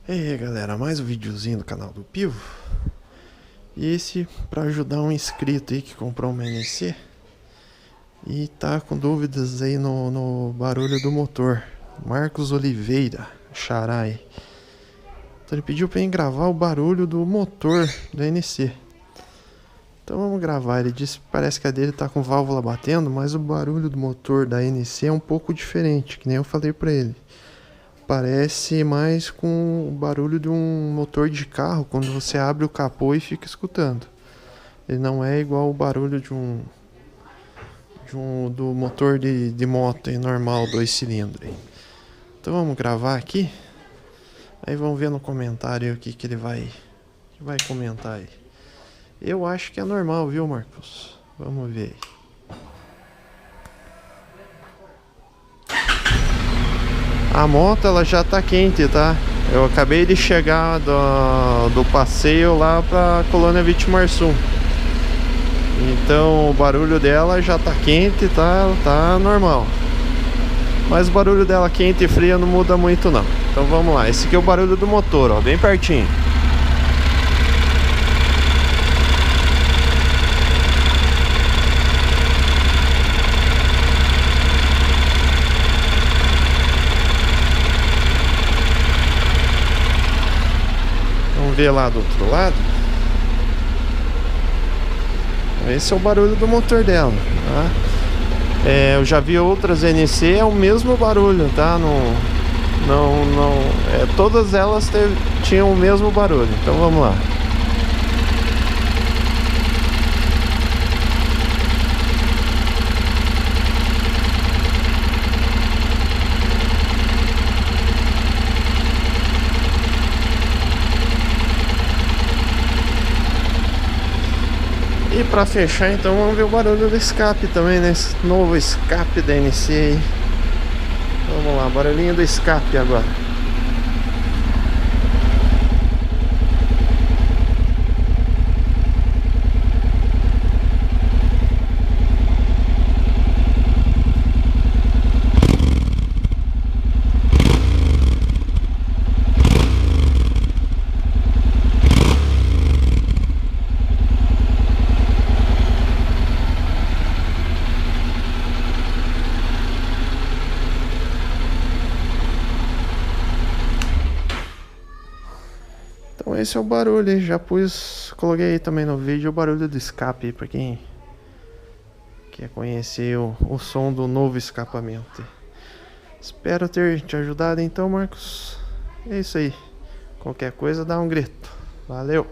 E aí galera, mais um videozinho do canal do Pivo. E esse para ajudar um inscrito aí que comprou uma NC e tá com dúvidas aí no barulho do motor. Marcos Oliveira, Xarai. Então ele pediu para eu gravar o barulho do motor da NC. Então vamos gravar. Ele disse que parece que a dele tá com válvula batendo, mas o barulho do motor da NC é um pouco diferente, que nem eu falei para ele. Parece mais com o barulho de um motor de carro quando você abre o capô e fica escutando. Ele não é igual o barulho do motor de moto aí, normal, 2 cilindros. Então vamos gravar aqui. Aí vamos ver no comentário o que ele vai comentar aí. Eu acho que é normal, viu, Marcos? Vamos ver aí. A moto ela já tá quente, tá? Eu acabei de chegar do passeio lá pra Colônia Vitimarsum. Então o barulho dela já tá quente, tá normal. Mas o barulho dela quente e fria não muda muito não. Então vamos lá, esse aqui é o barulho do motor, ó, bem pertinho. Vamos ver lá do outro lado. Esse é o barulho do motor dela, tá? Eu já vi outras NC, é o mesmo barulho, tá? Todas elas tinham o mesmo barulho. Então vamos lá. E pra fechar, então vamos ver o barulho do escape também, né? Esse novo escape da NC aí. Vamos lá, barulhinho do escape agora. Então esse é o barulho aí, já coloquei aí também no vídeo o barulho do escape, para quem quer conhecer o som do novo escapamento. Espero ter te ajudado então, Marcos. É isso aí, qualquer coisa dá um grito. Valeu!